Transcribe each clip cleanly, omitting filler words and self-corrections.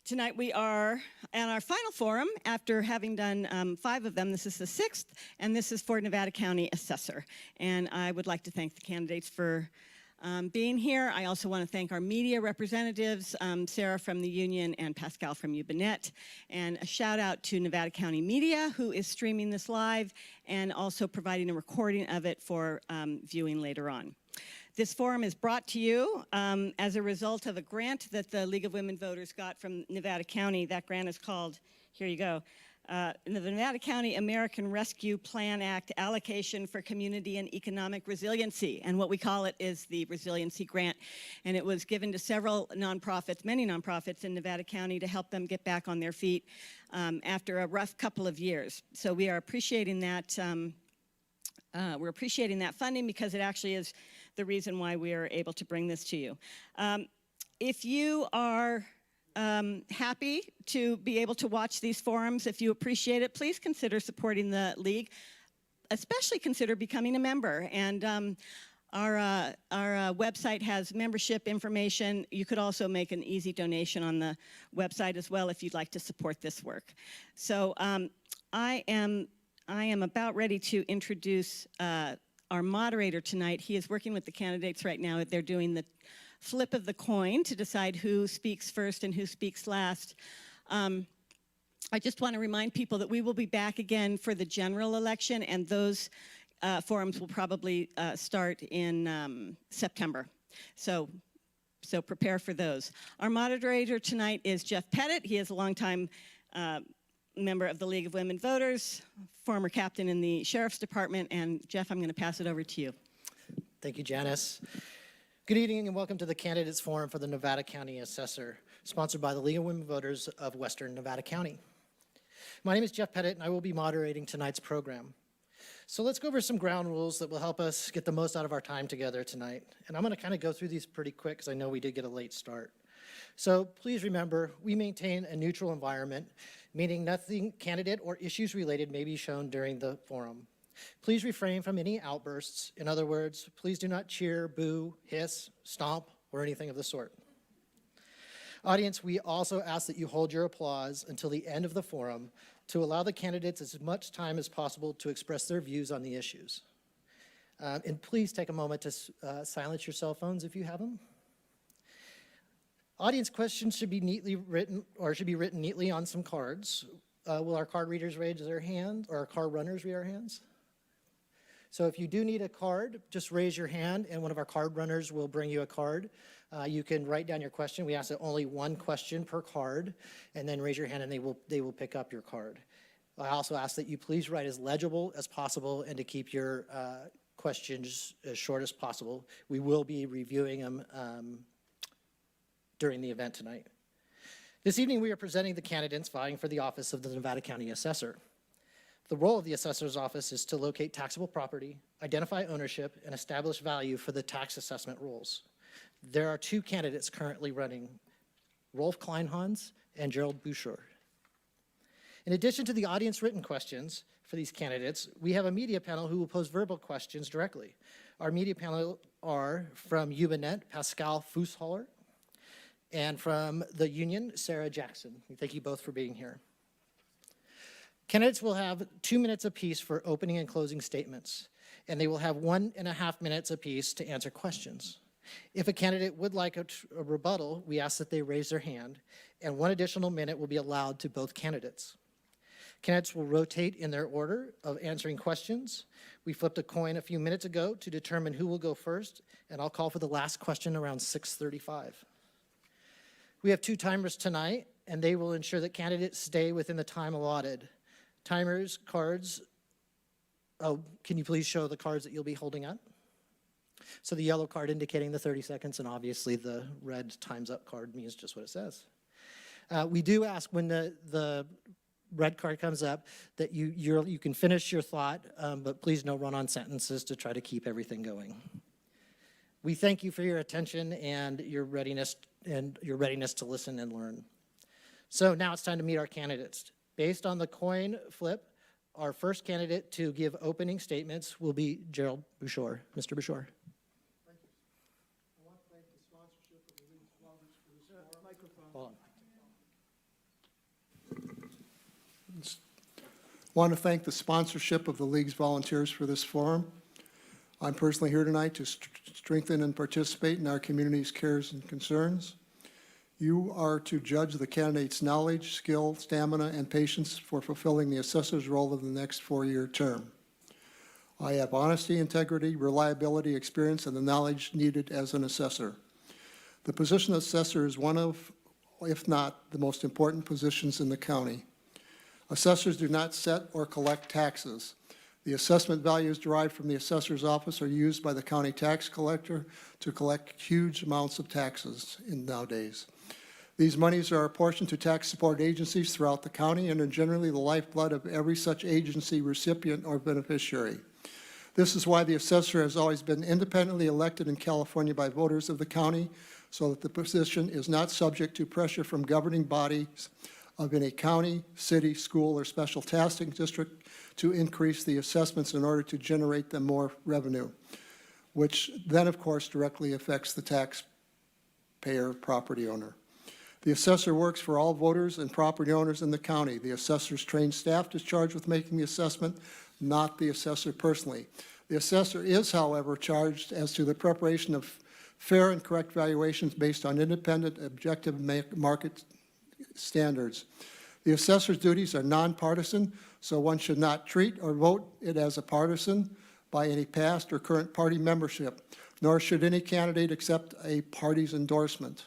Tonight we are at our final forum after having done 5 of them. This is the 6th, and this is for Nevada County Assessor. And I would like to thank the candidates for being here. I also want to thank our media representatives, Sarah from the Union and Pascal from UBNet. And a shout out to Nevada County Media, who is streaming this live and also providing a recording of it for viewing later on. This forum is brought to you as a result of a grant that the League of Women Voters got from Nevada County. That grant is called, here you go, the Nevada County American Rescue Plan Act Allocation for Community and Economic Resiliency. And what we call it is the Resiliency Grant. And it was given to several nonprofits, many nonprofits in Nevada County to help them get back on their feet after a rough couple of years. So we are appreciating that. We're appreciating that funding because it actually is the reason why we are able to bring this to you. If you are happy to be able to watch these forums, if you appreciate it, please consider supporting the League. Especially consider becoming a member. And our website has membership information. You could also make an easy donation on the website as well if you'd like to support this work. So I am about ready to introduce our moderator tonight. He is working with the candidates right now. They're doing the flip of the coin to decide who speaks first and who speaks last. I just want to remind people that we will be back again for the general election, and those forums will probably start in September. So prepare for those. Our moderator tonight is Jeff Pettit. He is a longtime member of the League of Women Voters, former captain in the Sheriff's Department, and Jeff, I'm going to pass it over to you. Thank you, Janice. Good evening and welcome to the Candidates Forum for the Nevada County Assessor, sponsored by the League of Women Voters of Western Nevada County. My name is Jeff Pettit and I will be moderating tonight's program. So let's go over some ground rules that will help us get the most out of our time together tonight. And I'm going to kind of go through these pretty quick because I know we did get a late start. So please remember, we maintain a neutral environment, meaning nothing candidate or issues related may be shown during the forum. Please refrain from any outbursts. In other words, please do not cheer, boo, hiss, stomp, or anything of the sort. Audience, we also ask that you hold your applause until the end of the forum to allow the candidates as much time as possible to express their views on the issues. And please take a moment to silence your cell phones if you have them. Audience questions should be neatly written, or should be written neatly on some cards. Will our card readers raise their hand, or our card runners raise our hands? So if you do need a card, just raise your hand and one of our card runners will bring you a card. You can write down your question. We ask that only one question per card, and then raise your hand and they will pick up your card. I also ask that you please write as legible as possible and to keep your questions as short as possible. We will be reviewing them during the event tonight. This evening we are presenting the candidates vying for the office of the Nevada County Assessor. The role of the Assessor's Office is to locate taxable property, identify ownership, and establish value for the tax assessment rules. There are 2 candidates currently running, Rolf Kleinhans and Gerald Bouchard. In addition to the audience written questions for these candidates, we have a media panel who will pose verbal questions directly. Our media panel are from UBNet, Pascal Fusshaller, and from the Union, Sarah Jackson. Thank you both for being here. Candidates will have 2 minutes apiece for opening and closing statements, and they will have 1.5 minutes apiece to answer questions. If a candidate would like a rebuttal, we ask that they raise their hand, and 1 additional minute will be allowed to both candidates. Candidates will rotate in their order of answering questions. We flipped a coin a few minutes ago to determine who will go first, and I'll call for the last question around 6:35. We have 2 timers tonight, and they will ensure that candidates stay within the time allotted. Timers, cards, can you please show the cards that you'll be holding up? So the yellow card indicating the 30 seconds, and obviously the red time's up card means just what it says. We do ask when the red card comes up that you can finish your thought, but please no run-on sentences to try to keep everything going. We thank you for your attention and your readiness to listen and learn. So now it's time to meet our candidates. Based on the coin flip, our first candidate to give opening statements will be Gerald Bouchard. Mr. Bouchard. Thank you. I want to thank the sponsorship of the League of Voters for this microphone. Hold on. want to thank the sponsorship of the League's volunteers for this forum. I'm personally here tonight to strengthen and participate in our community's cares and concerns. You are to judge the candidate's knowledge, skill, stamina, and patience for fulfilling the assessor's role of the next four-year term. I have honesty, integrity, reliability, experience, and the knowledge needed as an assessor. The position of assessor is one of, if not the most important positions in the county. Assessors do not set or collect taxes. The assessment values derived from the assessor's office are used by the county tax collector to collect huge amounts of taxes nowadays. These monies are apportioned to tax support agencies throughout the county and are generally the lifeblood of every such agency recipient or beneficiary. This is why the assessor has always been independently elected in California by voters of the county, so that the position is not subject to pressure from governing bodies of any county, city, school, or special tasking district to increase the assessments in order to generate them more revenue, which then, of course, directly affects the taxpayer property owner. The assessor works for all voters and property owners in the county. The assessor's trained staff is charged with making the assessment, not the assessor personally. The assessor is, however, charged as to the preparation of fair and correct valuations based on independent, objective market standards. The assessor's duties are nonpartisan, so one should not treat or vote it as a partisan by any past or current party membership, nor should any candidate accept a party's endorsement.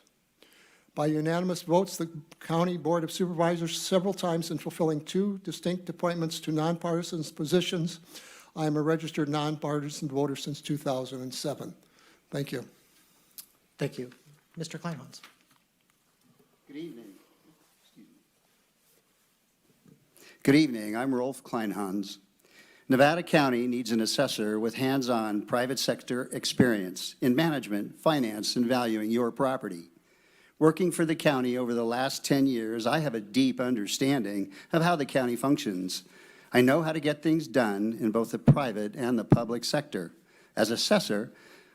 By unanimous votes, the County Board of Supervisors several times in fulfilling two distinct appointments to nonpartisan positions. I am a registered nonpartisan voter since 2007. Thank you. Thank you. Mr. Kleinhans. Good evening. Good evening. I'm Rolf Kleinhans. Nevada County needs an assessor with hands-on private sector experience in management, finance, and valuing your property. Working for the county over the last 10 years, I have a deep understanding of how the county functions. I know how to get things done in both the private and the public sector. As assessor,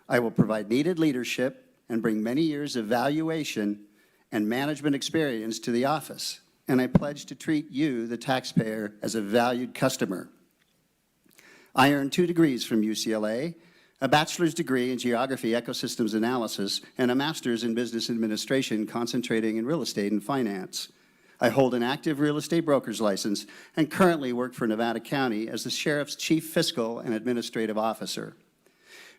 I will provide needed leadership and bring many years of valuation and management experience to the office. And I pledge to treat you, the taxpayer, as a valued customer. I earned 2 degrees from UCLA, a bachelor's degree in geography, ecosystems analysis, and a master's in business administration concentrating in real estate and finance. I hold an active real estate broker's license and currently work for Nevada County as the sheriff's chief fiscal and administrative officer.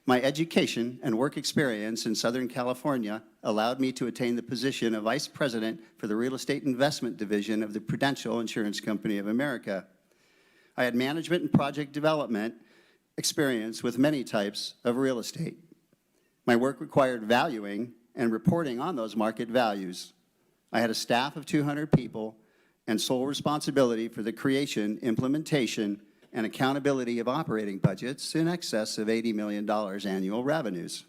My education and work experience in Southern California allowed me to attain the position of vice president for the real estate investment division of the Prudential Insurance Company of America. I had management and project development experience with many types of real estate. My work required valuing and reporting on those market values. I had a staff of 200 people and sole responsibility for the creation, implementation, and accountability of operating budgets in excess of $80 million annual revenues.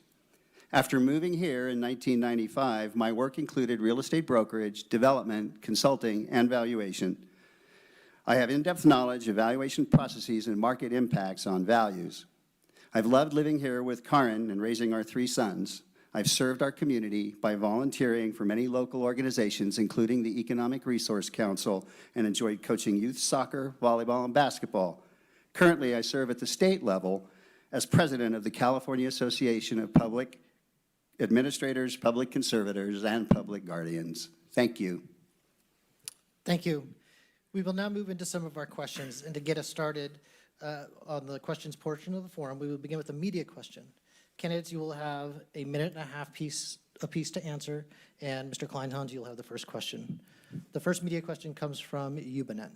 After moving here in 1995, my work included real estate brokerage, development, consulting, and valuation. I have in-depth knowledge of valuation processes and market impacts on values. I've loved living here with Karen and raising our 3 sons. I've served our community by volunteering for many local organizations, including the Economic Resource Council, and enjoyed coaching youth soccer, volleyball, and basketball. Currently, I serve at the state level as president of the California Association of Public Administrators, Public Conservators, and Public Guardians. Thank you. Thank you. We will now move into some of our questions, and to get us started on the questions portion of the forum, we will begin with a media question. Candidates, you will have a minute and a half piece to answer, and Mr. Kleinhans, you'll have the first question. The first media question comes from Yubanet.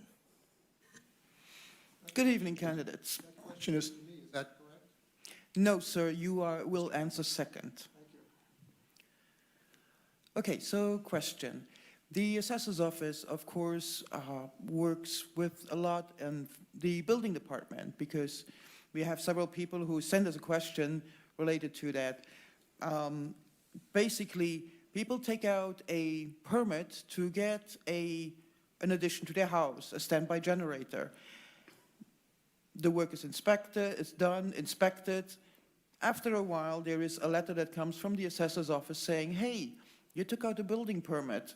Good evening, candidates. That question is to me, is that correct? No, sir, you will answer second. Thank you. Okay, so question. The assessor's office, of course, works with a lot in the building department because we have several people who send us a question related to that. Basically, people take out a permit to get an addition to their house, a standby generator. The work is inspected, it's done, inspected. After a while, there is a letter that comes from the assessor's office saying, hey, you took out a building permit.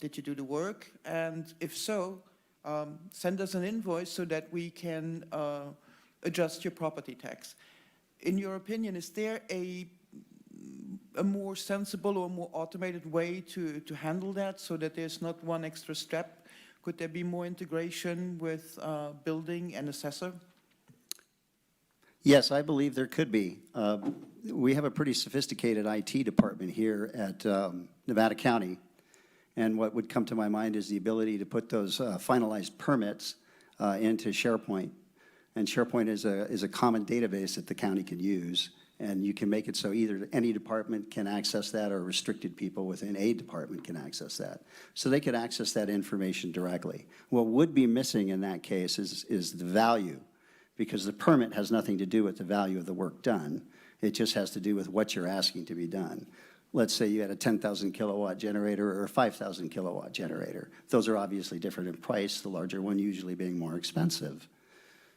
Did you do the work? And if so, send us an invoice so that we can adjust your property tax. In your opinion, is there a more sensible or more automated way to handle that so that there's not one extra step? Could there be more integration with building and assessor? Yes, I believe there could be. We have a pretty sophisticated IT department here at Nevada County, and what would come to my mind is the ability to put those finalized permits into SharePoint. And SharePoint is a common database that the county can use, and you can make it so either any department can access that or restricted people within a department can access that. So they could access that information directly. What would be missing in that case is the value, because the permit has nothing to do with the value of the work done. It just has to do with what you're asking to be done. Let's say you had a 10,000 kilowatt generator or a 5,000 kilowatt generator. Those are obviously different in price, the larger one usually being more expensive.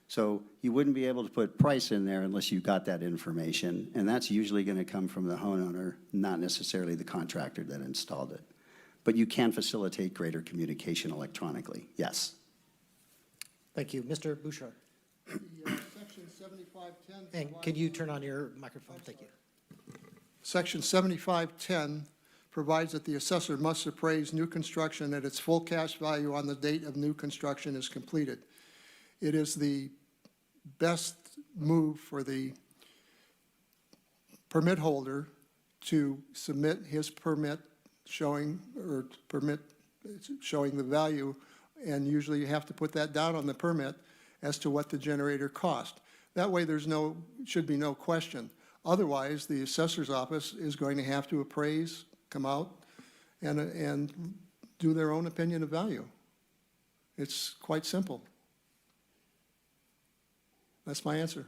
So you wouldn't be able to put price in there unless you got that information, and that's usually going to come from the homeowner, not necessarily the contractor that installed it. But you can facilitate greater communication electronically, yes. Thank you. Mr. Bouchard. Section 7510. And could you turn on your microphone? Thank you. Section 7510 provides that the assessor must appraise new construction at its full cash value on the date of new construction is completed. It is the best move for the permit holder to submit his permit showing the value, and usually you have to put that down on the permit as to what the generator cost. That way should be no question. Otherwise, the assessor's office is going to have to appraise, come out, and do their own opinion of value. It's quite simple. That's my answer.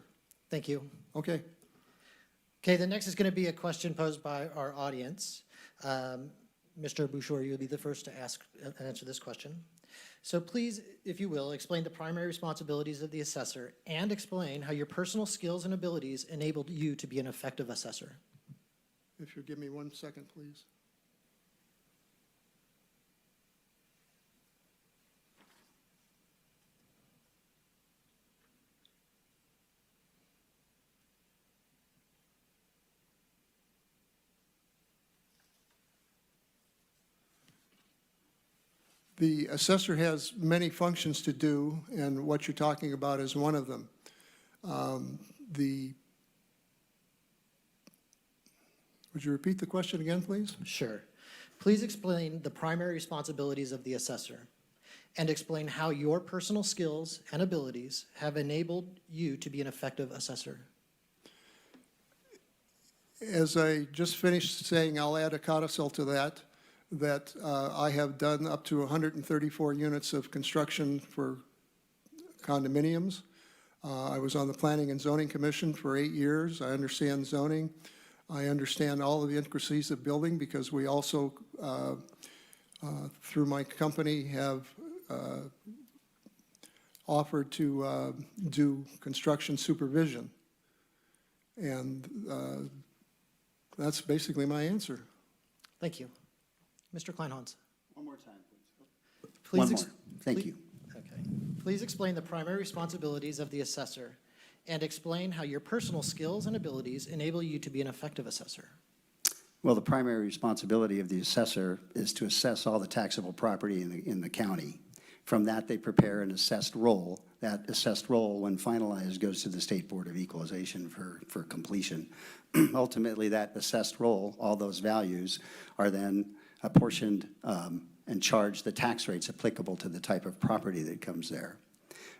Thank you. Okay. Okay, the next is going to be a question posed by our audience. Mr. Bouchard, you'll be the first to answer this question. So please, if you will, explain the primary responsibilities of the assessor and explain how your personal skills and abilities enabled you to be an effective assessor. If you'll give me 1 second, please. The assessor has many functions to do, and what you're talking about is one of them. Would you repeat the question again, please? Sure. Please explain the primary responsibilities of the assessor and explain how your personal skills and abilities have enabled you to be an effective assessor. As I just finished saying, I'll add a codicil to that I have done up to 134 units of construction for condominiums. I was on the Planning and Zoning Commission for 8 years. I understand zoning. I understand all of the intricacies of building because we also, through my company, have offered to do construction supervision. And that's basically my answer. Thank you. Mr. Kleinhans. One more time, please. One more. Thank you. Okay. Please explain the primary responsibilities of the assessor and explain how your personal skills and abilities enable you to be an effective assessor. Well, the primary responsibility of the assessor is to assess all the taxable property in the county. From that, they prepare an assessed roll. That assessed roll, when finalized, goes to the State Board of Equalization for completion. Ultimately, that assessed roll, all those values, are then apportioned and charged the tax rates applicable to the type of property that comes there.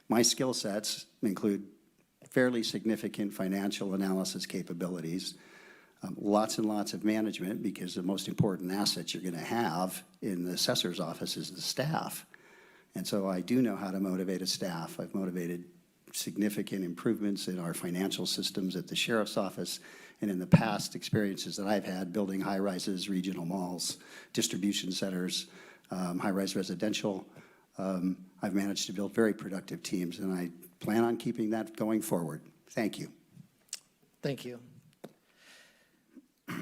My skill sets include fairly significant financial analysis capabilities, lots and lots of management, because the most important asset you're going to have in the assessor's office is the staff. And so I do know how to motivate a staff. I've motivated significant improvements in our financial systems at the sheriff's office, and in the past experiences that I've had building high-rises, regional malls, distribution centers, high-rise residential, I've managed to build very productive teams, and I plan on keeping that going forward. Thank you. Thank you.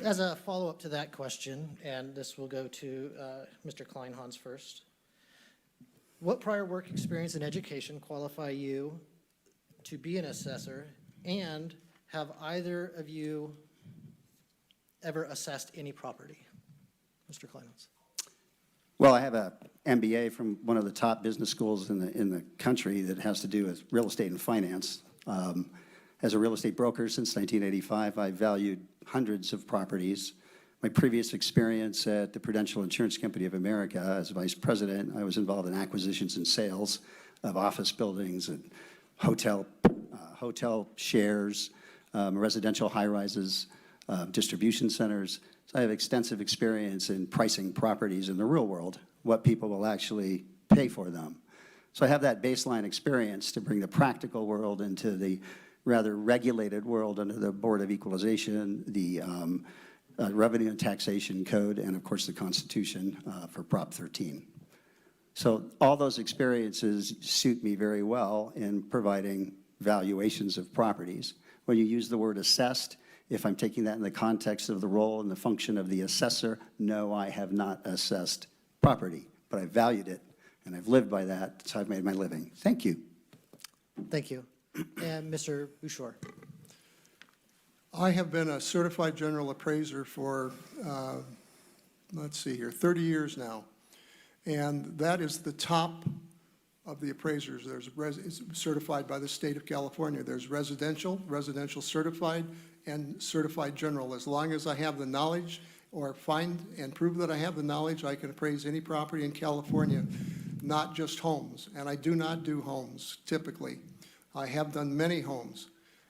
As a follow-up to that question, and this will go to Mr. Kleinhans first, What prior work experience and education qualify you to be an assessor? And have either of you ever assessed any property? Mr. Kleinholz. Well, I have a MBA from one of the top business schools in the country that has to do with real estate and finance. As a real estate broker since 1985, I've valued hundreds of properties. My previous experience at the Prudential Insurance Company of America as vice president, I was involved in acquisitions and sales of office buildings and hotel shares, residential high-rises, distribution centers. So I have extensive experience in pricing properties in the real world, what people will actually pay for them. So I have that baseline experience to bring the practical world into the rather regulated world under the Board of Equalization, the Revenue and Taxation Code, and of course the Constitution for Prop 13. So all those experiences suit me very well in providing valuations of properties. When you use the word assessed, if I'm taking that in the context of the role and the function of the assessor, no, I have not assessed property, but I've valued it, and I've lived by that, so I've made my living. Thank you. Thank you. And Mr. Bouchard. I have been a certified general appraiser for, let's see here, 30 years now. And that is the top of the appraisers. It's certified by the state of California. There's residential certified, and certified general. As long as I have the knowledge or find and prove that I have the knowledge, I can appraise any property in California, not just homes. And I do not do homes typically. I have done many homes.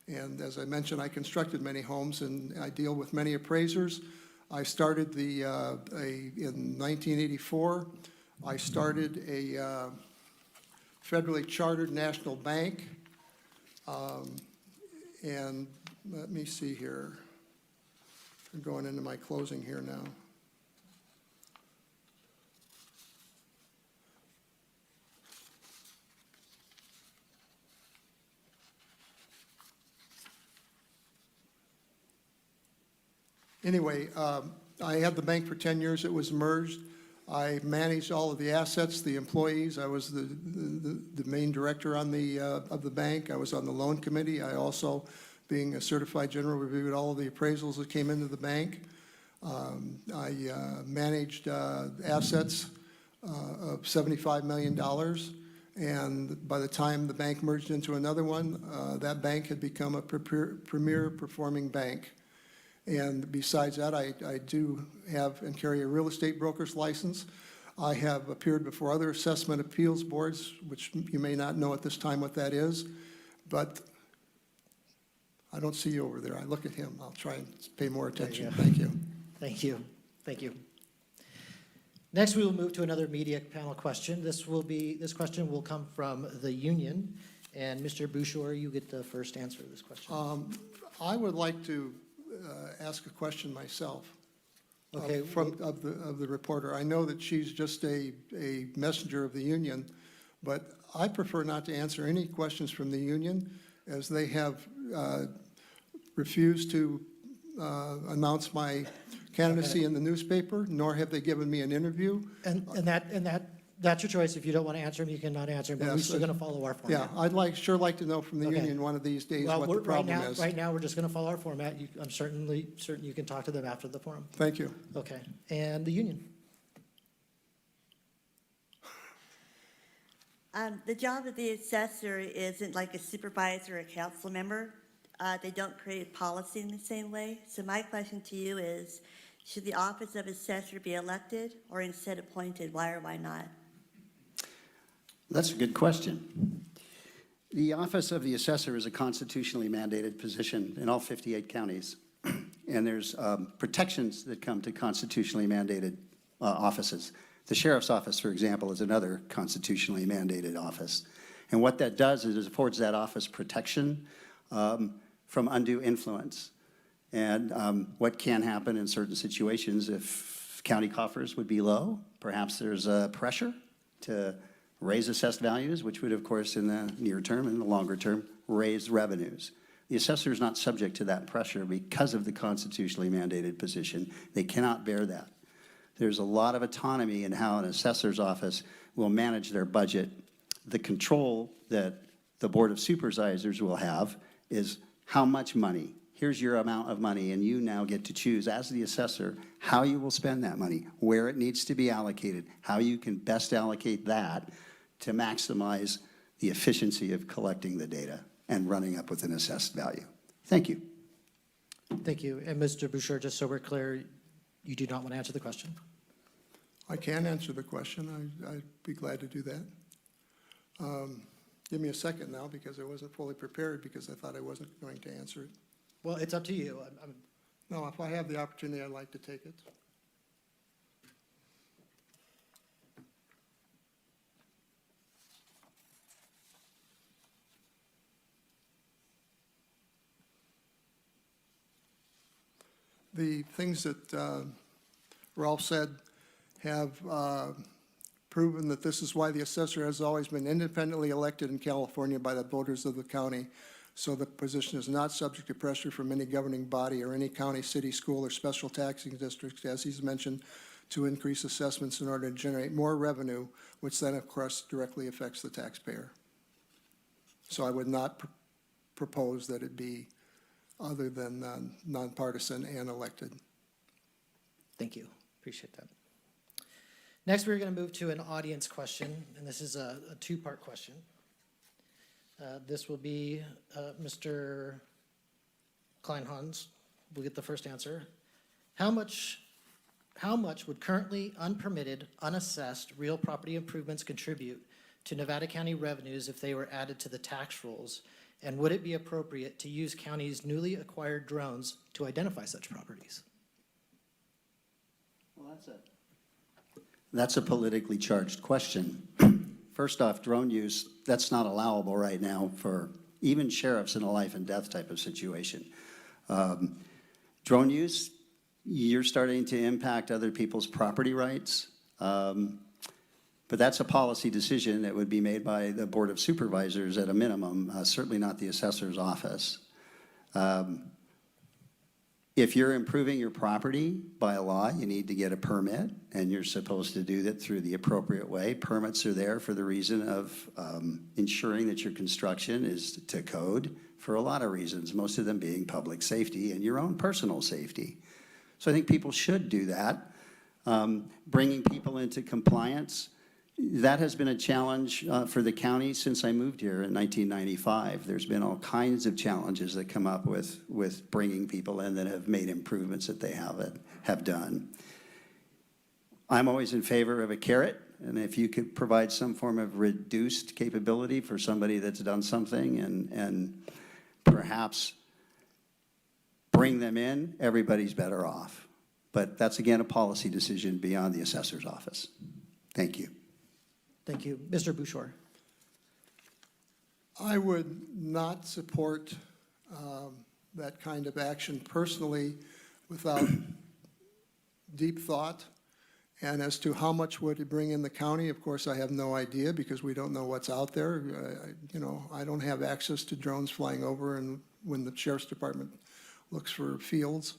And as I mentioned, I constructed many homes, and I deal with many appraisers. I started in 1984, I started a federally chartered national bank. And let me see here. I'm going into my closing here now. Anyway, I had the bank for 10 years. It was merged. I managed all of the assets, the employees. I was the main director on of the bank. I was on the loan committee. I also, being a certified general, reviewed all of the appraisals that came into the bank. I managed assets of $75 million. And by the time the bank merged into another one, that bank had become a premier performing bank. And besides that, I do have and carry a real estate broker's license. I have appeared before other assessment appeals boards, which you may not know at this time what that is, but I don't see you over there. I look at him. I'll try and pay more attention. Thank you. Thank you. Thank you. Next, we will move to another media panel question. This question will come from the union. And Mr. Bouchard, you get the first answer to this question. I would like to ask a question myself. Okay. Of the reporter. I know that she's just a messenger of the union, but I prefer not to answer any questions from the union, as they have refused to announce my candidacy in the newspaper, nor have they given me an interview. And that's your choice. If you don't want to answer them, you cannot answer them, but we're still going to follow our format. Yeah, I'd sure like to know from the Okay. union one of these days Well, what the problem is. Right now, we're just going to follow our format. I'm certain you can talk to them after the forum. Thank you. Okay. And the union. The job of the assessor isn't like a supervisor or a council member. They don't create policy in the same way. So my question to you is, should the office of assessor be elected or instead appointed? Why or why not? That's a good question. The office of the assessor is a constitutionally mandated position in all 58 counties. And there's protections that come to constitutionally mandated offices. The sheriff's office, for example, is another constitutionally mandated office. And what that does is it affords that office protection from undue influence. And what can happen in certain situations if county coffers would be low, perhaps there's pressure to raise assessed values, which would, of course, in the near term and the longer term, raise revenues. The assessor is not subject to that pressure because of the constitutionally mandated position. They cannot bear that. There's a lot of autonomy in how an assessor's office will manage their budget. The control that the Board of Supervisors will have is how much money. Here's your amount of money, and you now get to choose as the assessor how you will spend that money, where it needs to be allocated, how you can best allocate that to maximize the efficiency of collecting the data and running up with an assessed value. Thank you. Thank you. And Mr. Boucher, just so we're clear, you do not want to answer the question? I can answer the question. I'd be glad to do that. Give me a second now, because I wasn't fully prepared, because I thought I wasn't going to answer it. Well, it's up to you. No, if I have the opportunity, I'd like to take it. The things that Ralph said have proven that this is why the assessor has always been independently elected in California by the voters of the county, so the position is not subject to pressure from any governing body or any county, city, school, or special taxing district, as he's mentioned, to increase assessments in order to generate more revenue, which then, of course, directly affects the taxpayer. So I would not propose that it be other than nonpartisan and elected. Thank you. Appreciate that. Next, we're going to move to an audience question, and this is a two-part question. This will be Mr. Kleinhans will get the first answer. How much would currently unpermitted, unassessed real property improvements contribute to Nevada County revenues if they were added to the tax rolls? And would it be appropriate to use county's newly acquired drones to identify such properties? Well, that's a politically charged question. First off, drone use, that's not allowable right now for even sheriffs in a life and death type of situation. Drone use, you're starting to impact other people's property rights. But that's a policy decision that would be made by the Board of Supervisors at a minimum, certainly not the assessor's office. If you're improving your property by law, you need to get a permit, and you're supposed to do that through the appropriate way. Permits are there for the reason of ensuring that your construction is to code for a lot of reasons, most of them being public safety and your own personal safety. So I think people should do that. Bringing people into compliance, that has been a challenge for the county since I moved here in 1995. There's been all kinds of challenges that come up with bringing people in that have made improvements that they have done. I'm always in favor of a carrot, and if you could provide some form of reduced capability for somebody that's done something and perhaps bring them in, everybody's better off. But that's, again, a policy decision beyond the assessor's office. Thank you. Thank you. Mr. Boucher. I would not support that kind of action personally without deep thought. And as to how much would it bring in the county, of course, I have no idea because we don't know what's out there. I don't have access to drones flying over and when the sheriff's department looks for fields.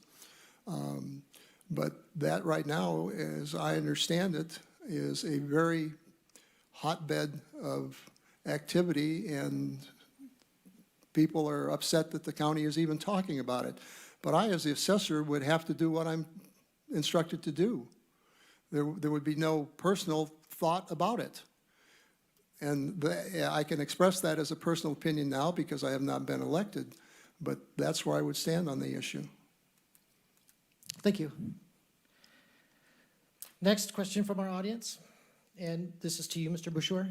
But that right now, as I understand it, is a very hotbed of activity, and people are upset that the county is even talking about it. But I, as the assessor, would have to do what I'm instructed to do. There would be no personal thought about it. And I can express that as a personal opinion now because I have not been elected, but that's where I would stand on the issue. Thank you. Next question from our audience, and this is to you, Mr. Boucher.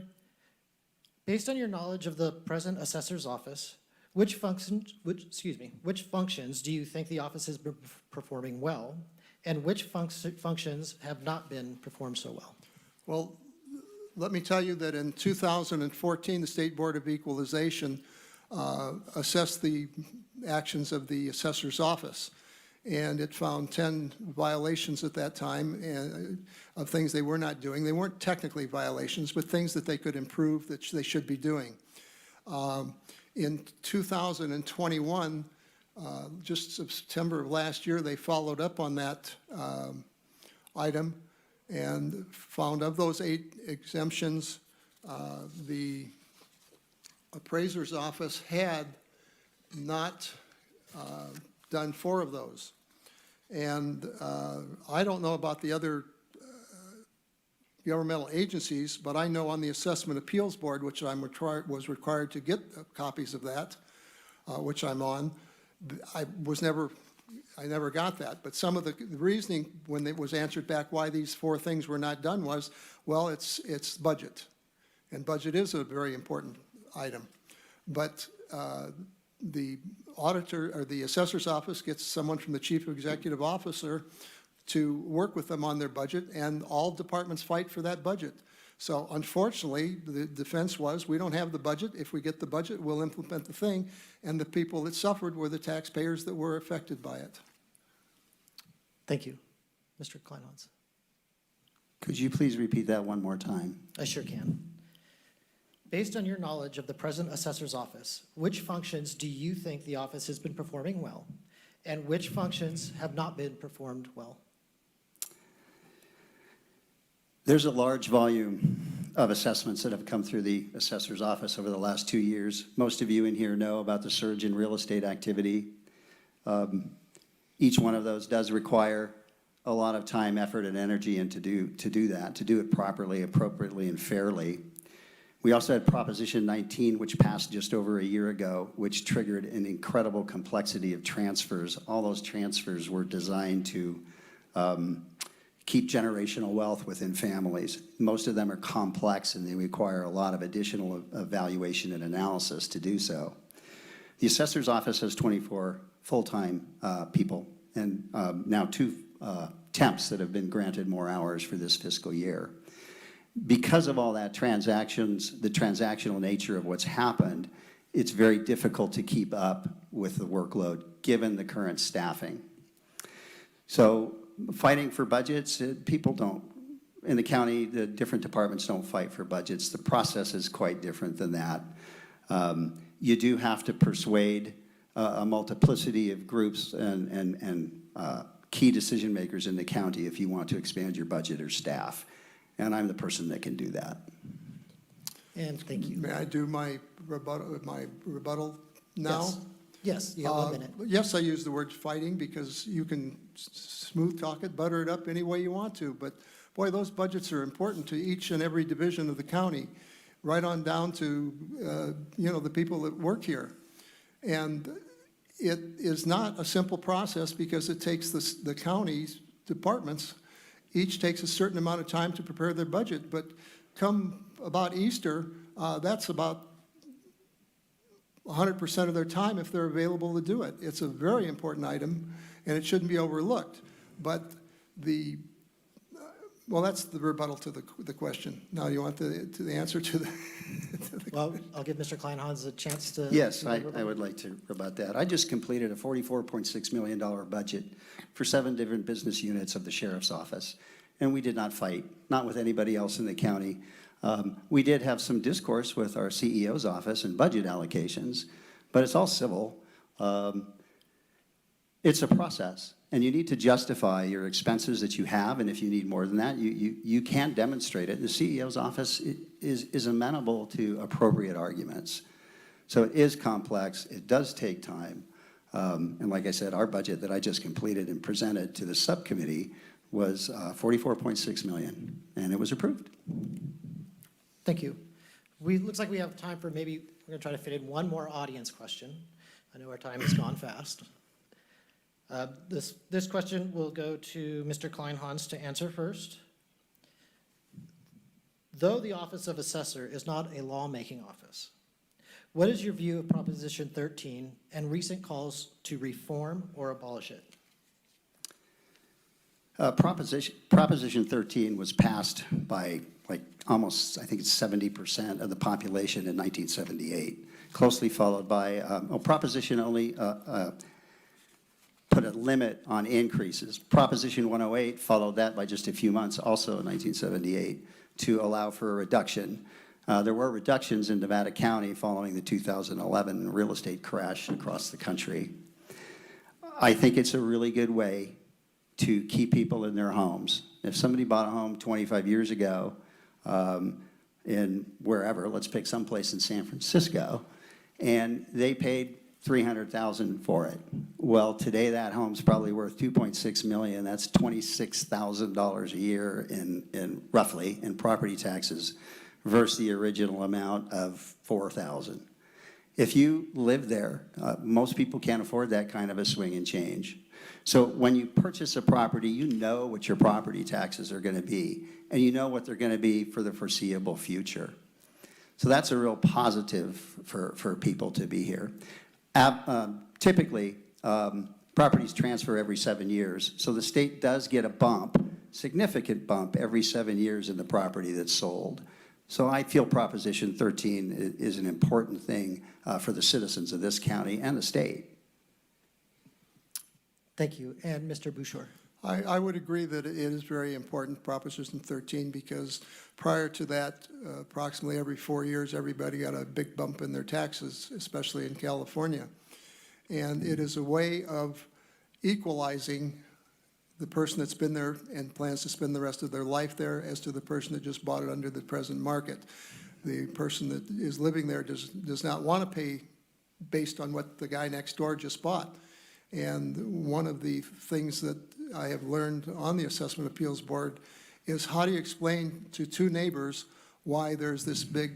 Based on your knowledge of the present assessor's office, which functions do you think the office has been performing well, and which functions have not been performed so well? Well, let me tell you that in 2014, the State Board of Equalization assessed the actions of the assessor's office. And it found 10 violations at that time of things they were not doing. They weren't technically violations, but things that they could improve that they should be doing. In 2021, just September of last year, they followed up on that item and found of those 8 exemptions, the appraiser's office had not done 4 of those. And I don't know about the other governmental agencies, but I know on the Assessment Appeals Board, which was required to get copies of that, which I'm on, I never got that. But some of the reasoning when it was answered back why these 4 things were not done was, well, it's budget. And budget is a very important item. But the auditor or the assessor's office gets someone from the chief executive officer to work with them on their budget, and all departments fight for that budget. So unfortunately, the defense was, we don't have the budget. If we get the budget, we'll implement the thing. And the people that suffered were the taxpayers that were affected by it. Thank you. Mr. Kleinhans. Could you please repeat that one more time? I sure can. Based on your knowledge of the present assessor's office, which functions do you think the office has been performing well, and which functions have not been performed well? There's a large volume of assessments that have come through the assessor's office over the last 2 years. Most of you in here know about the surge in real estate activity. Each one of those does require a lot of time, effort, and energy and to do it properly, appropriately, and fairly. We also had Proposition 19, which passed just over a year ago, which triggered an incredible complexity of transfers. All those transfers were designed to keep generational wealth within families. Most of them are complex, and they require a lot of additional evaluation and analysis to do so. The assessor's office has 24 full-time people, and now 2 temps that have been granted more hours for this fiscal year. Because of all that the transactional nature of what's happened, it's very difficult to keep up with the workload given the current staffing. So fighting for budgets, people don't, in the county, the different departments don't fight for budgets. The process is quite different than that. You do have to persuade a multiplicity of groups and key decision makers in the county if you want to expand your budget or staff. And I'm the person that can do that. And thank you. May I do my rebuttal now? Yes. Yes, you have 1 minute. Yes, I use the word fighting because you can smooth talk it, butter it up any way you want to. But boy, those budgets are important to each and every division of the county, right on down to the people that work here. And it is not a simple process because it takes the county's departments, each takes a certain amount of time to prepare their budget. But come about Easter, that's about 100% of their time if they're available to do it. It's a very important item, and it shouldn't be overlooked. But well, that's the rebuttal to the question. Now, you want the answer to the Well, I'll give Mr. Kleinhans a chance to. Yes, I would like to rebut that. I just completed a $44.6 million budget for 7 different business units of the sheriff's office, and we did not fight, not with anybody else in the county. We did have some discourse with our CEO's office and budget allocations, but it's all civil. It's a process, and you need to justify your expenses that you have, and if you need more than that, you can't demonstrate it. The CEO's office is amenable to appropriate arguments. So it is complex, it does take time, and like I said, our budget that I just completed and presented to the subcommittee was $44.6 million, and it was approved. Thank you. Looks like we have time for we're going to try to fit in one more audience question. I know our time has gone fast. This question will go to Mr. Kleinhans to answer first. Though the Office of Assessor is not a lawmaking office, what is your view of Proposition 13 and recent calls to reform or abolish it? Proposition 13 was passed by almost, I think it's 70% of the population in 1978, closely followed by, Proposition only put a limit on increases. Proposition 108 followed that by just a few months, also in 1978, to allow for a reduction. There were reductions in Nevada County following the 2011 real estate crash across the country. I think it's a really good way to keep people in their homes If somebody bought a home 25 years ago in wherever, let's pick someplace in San Francisco, and they paid $300,000 for it. Well, today that home's probably worth $2.6 million. That's $26,000 a year in roughly in property taxes versus the original amount of $4,000. If you live there, most people can't afford that kind of a swing and change. So when you purchase a property, you know what your property taxes are going to be, and you know what they're going to be for the foreseeable future. So that's a real positive for people to be here. Typically, properties transfer every 7 years, so the state does get a bump, significant bump, every 7 years in the property that's sold. So I feel Proposition 13 is an important thing for the citizens of this county and the state. Thank you. And Mr. Bouchard. I would agree that it is very important, Proposition 13, because prior to that, approximately every 4 years, everybody got a big bump in their taxes, especially in California. And it is a way of equalizing the person that's been there and plans to spend the rest of their life there as to the person that just bought it under the present market. The person that is living there does not want to pay based on what the guy next door just bought. And one of the things that I have learned on the Assessment Appeals Board is how do you explain to two neighbors why there's this big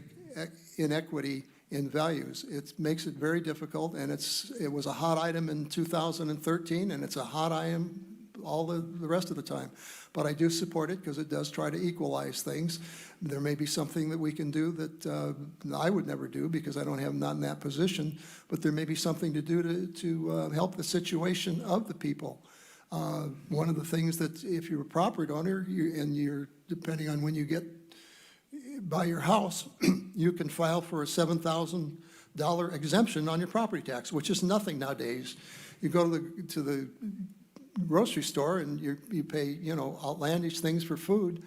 inequity in values. It makes it very difficult, and it was a hot item in 2013, and it's a hot item all the rest of the time. But I do support it because it does try to equalize things. There may be something that we can do that I would never do because I don't not in that position, but there may be something to do to help the situation of the people. One of the things that if you're a property owner and you're, depending on when you get buy your house, you can file for a $7,000 exemption on your property tax, which is nothing nowadays. You go to the grocery store and you pay, outlandish things for food.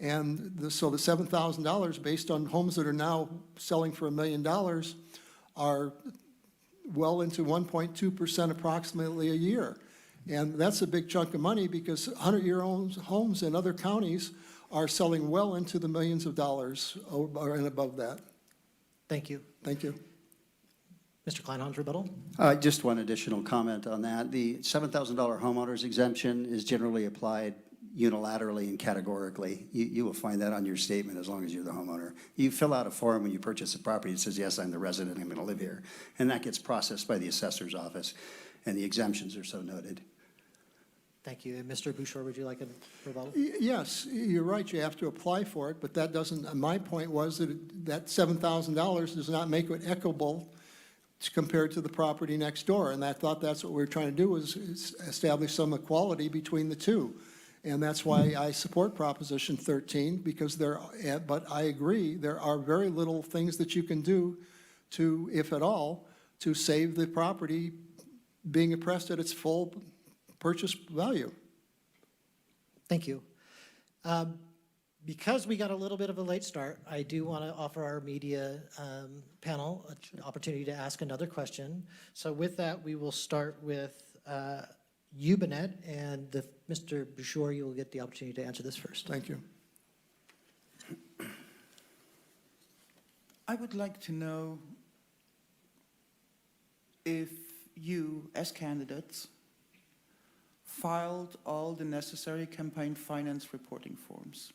And so the $7,000 based on homes that are now selling for $1 million are well into 1.2% approximately a year. And that's a big chunk of money because 100-year-old homes in other counties are selling well into the millions of dollars and above that. Thank you. Thank you. Mr. Kleinhahn's rebuttal. Just one additional comment on that. The $7,000 homeowner's exemption is generally applied unilaterally and categorically. You will find that on your statement as long as you're the homeowner. You fill out a form when you purchase a property that says, yes, I'm the resident, I'm going to live here. And that gets processed by the assessor's office, and the exemptions are so noted. Thank you. And Mr. Bouchard, would you like a rebuttal? Yes, you're right. You have to apply for it, but that doesn't, my point was that $7,000 does not make it equitable compared to the property next door. And I thought that's what we were trying to do is establish some equality between the two. And that's why I support Proposition 13 because but I agree, there are very little things that you can do to, if at all, to save the property being appraised at its full purchase value. Thank you. Because we got a little bit of a late start, I do want to offer our media panel an opportunity to ask another question. So with that, we will start with you, Bennett, and Mr. Bouchard, you will get the opportunity to answer this first. Thank you. I would like to know if you, as candidates, filed all the necessary campaign finance reporting forms.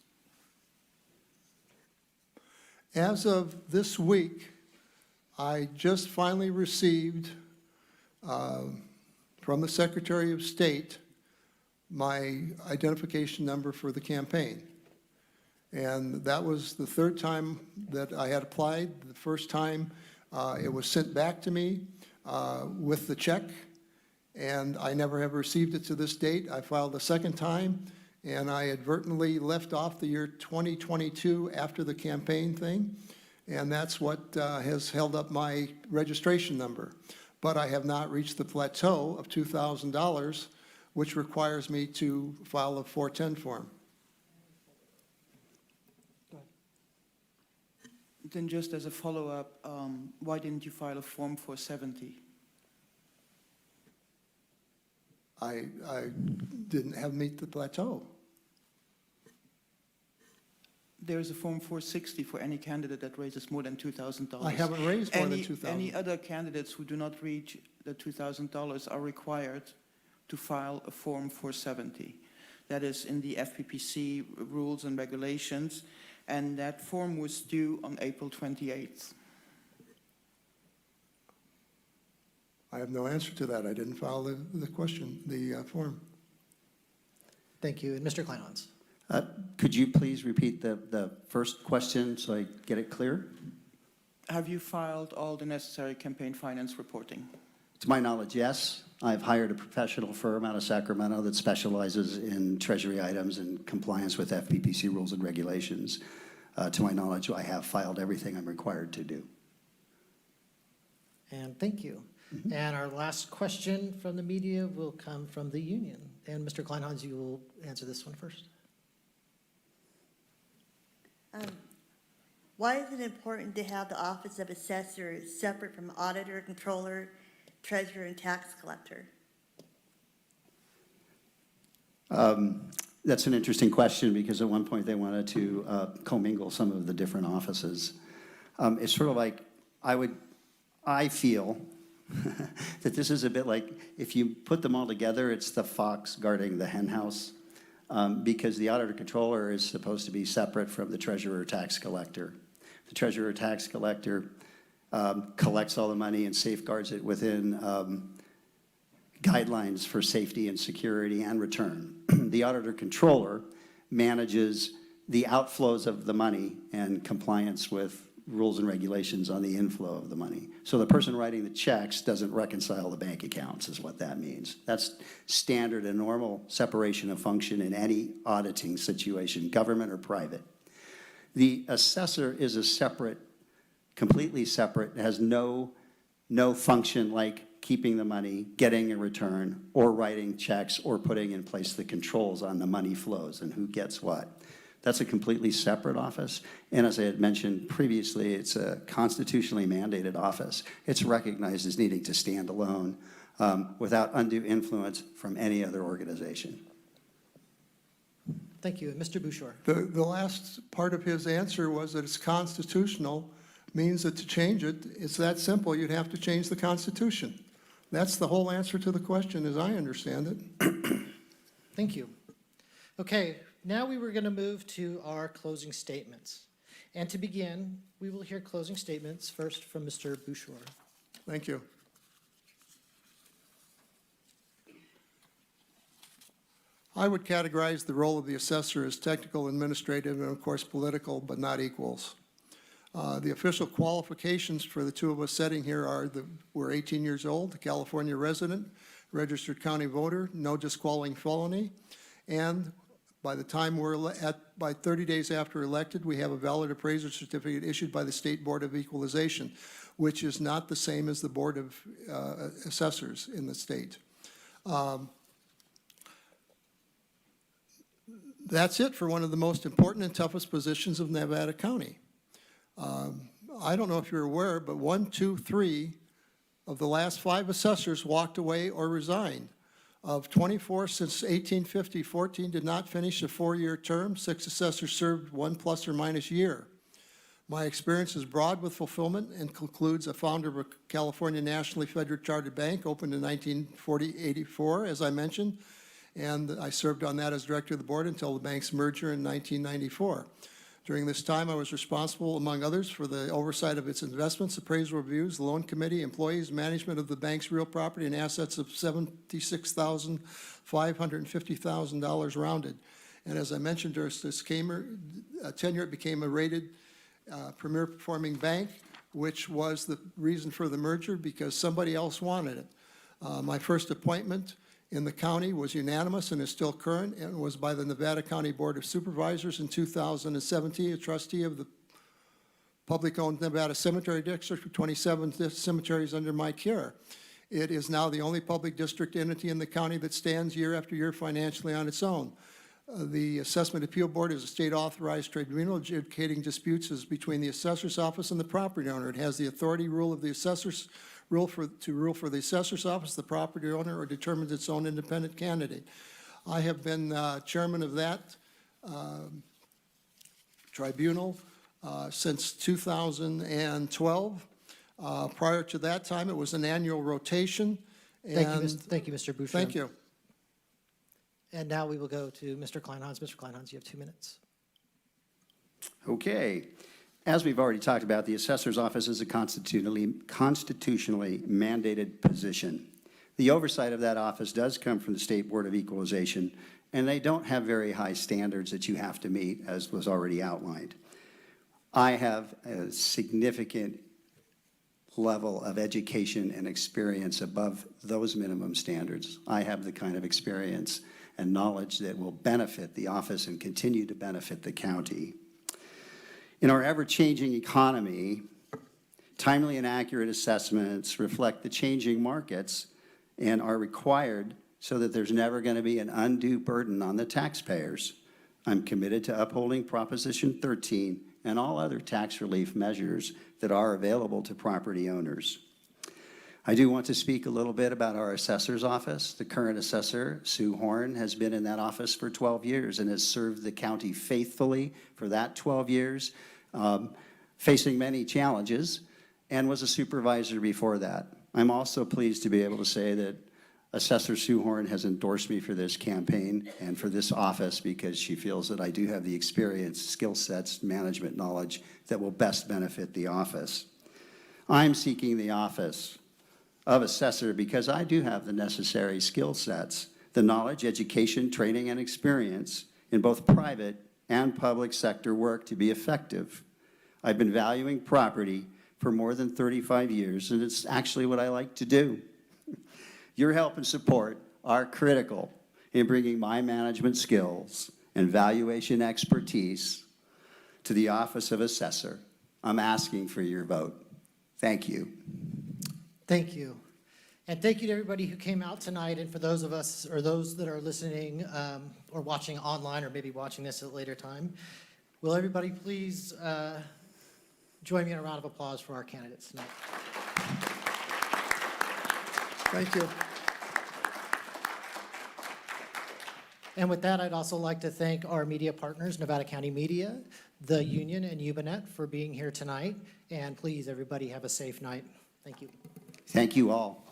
As of this week, I just finally received from the Secretary of State my identification number for the campaign. And that was the third time that I had applied. The first time it was sent back to me with the check, and I never have received it to this date. I filed the second time, and I advertently left off the year 2022 after the campaign thing, and that's what has held up my registration number. But I have not reached the plateau of $2,000, which requires me to file a 410 form. Then just as a follow-up, why didn't you file a form for 70? I didn't have meet the plateau. There's a Form 460 for any candidate that raises more than $2,000. I haven't raised more than Any $2,000. other candidates who do not reach the $2,000 are required to file a Form 470. That is in the FPPC rules and regulations, and that form was due on April 28th. I have no answer to that. I didn't file the question, the form. Thank you. And Mr. Kleinhans. Could you please repeat the first question so I get it clear? Have you filed all the necessary campaign finance reporting? To my knowledge, yes. I've hired a professional firm out of Sacramento that specializes in treasury items and compliance with FPPC rules and regulations. To my knowledge, I have filed everything I'm required to do. And thank you. And our last question from the media will come from the union. And Mr. Kleinhans, you will answer this one first. Why is it important to have the Office of Assessor separate from Auditor, Controller, Treasurer, and Tax Collector? That's an interesting question because at one point they wanted to commingle some of the different offices. It's sort of like I feel that this is a bit like if you put them all together, it's the fox guarding the hen house. Because the auditor controller is supposed to be separate from the treasurer tax collector. The treasurer tax collector collects all the money and safeguards it within guidelines for safety and security and return. The auditor controller manages the outflows of the money and compliance with rules and regulations on the inflow of the money. So the person writing the checks doesn't reconcile the bank accounts is what that means. That's standard and normal separation of function in any auditing situation, government or private. The assessor is a separate, completely separate, has no function like keeping the money, getting a return, or writing checks, or putting in place the controls on the money flows and who gets what. That's a completely separate office. And as I had mentioned previously, it's a constitutionally mandated office. It's recognized as needing to stand alone without undue influence from any other organization. Thank you. And Mr. Bouchard. The last part of his answer was that it's constitutional, means that to change it, it's that simple. You'd have to change the Constitution. That's the whole answer to the question as I understand it. Thank you. Okay, now we were going to move to our closing statements. And to begin, we will hear closing statements first from Mr. Bouchard. Thank you. I would categorize the role of the assessor as technical, administrative, and of course political, but not equals. The official qualifications for the two of us sitting here are we're 18 years old, a California resident, registered county voter, no disqualifying felony, and by the time by 30 days after elected, we have a valid appraiser certificate issued by the State Board of Equalization, which is not the same as the Board of Assessors in the state. That's it for one of the most important and toughest positions of Nevada County. I don't know if you're aware, but 1, 2, 3 of the last 5 assessors walked away or resigned. Of 24 since 1850, 14 did not finish a 4-year term. 6 assessors served 1 plus or minus year. My experience is broad with fulfillment and concludes a founder of a California nationally federally chartered bank opened in 1984, as I mentioned, and I served on that as director of the board until the bank's merger in 1994. During this time, I was responsible, among others, for the oversight of its investments, appraisal reviews, loan committee, employees, management of the bank's real property and assets of $76,550,000 rounded. And as I mentioned, during this tenure, it became a rated premier performing bank, which was the reason for the merger because somebody else wanted it. My first appointment in the county was unanimous and is still current and was by the Nevada County Board of Supervisors in 2017, a trustee of the public-owned Nevada Cemetery District with 27 cemeteries under my care. It is now the only public district entity in the county that stands year after year financially on its own. The Assessment Appeal Board is a state-authorized tribunal adjudicating disputes between the assessor's office and the property owner. It has the authority rule of the assessor's to rule for the assessor's office, the property owner, or determines its own independent candidate. I have been chairman of that Tribunal since 2012. Prior to that time, it was an annual rotation. Thank you, Mr. Boucher. Thank you. And now we will go to Mr. Kleinhans. Mr. Kleinhans, you have 2 minutes. Okay. As we've already talked about, the assessor's office is a constitutionally mandated position. The oversight of that office does come from the State Board of Equalization, and they don't have very high standards that you have to meet, as was already outlined. I have a significant level of education and experience above those minimum standards. I have the kind of experience and knowledge that will benefit the office and continue to benefit the county. In our ever-changing economy, timely and accurate assessments reflect the changing markets and are required so that there's never going to be an undue burden on the taxpayers. I'm committed to upholding Proposition 13 and all other tax relief measures that are available to property owners. I do want to speak a little bit about our assessor's office. The current assessor, Sue Horn, has been in that office for 12 years and has served the county faithfully for that 12 years, facing many challenges, and was a supervisor before that. I'm also pleased to be able to say that Assessor Sue Horn has endorsed me for this campaign and for this office because she feels that I do have the experience, skill sets, management knowledge that will best benefit the office. I'm seeking the office of assessor because I do have the necessary skill sets, the knowledge, education, training, and experience in both private and public sector work to be effective. I've been valuing property for more than 35 years, and it's actually what I like to do. Your help and support are critical in bringing my management skills and valuation expertise to the office of assessor. I'm asking for your vote. Thank you. Thank you. And thank you to everybody who came out tonight, and for those of us, or those that are listening or watching online, or maybe watching this at a later time. Will everybody please join me in a round of applause for our candidates tonight? Thank you. And with that, I'd also like to thank our media partners, Nevada County Media, the Union, and Ubinet for being here tonight. And please, everybody, have a safe night. Thank you. Thank you all.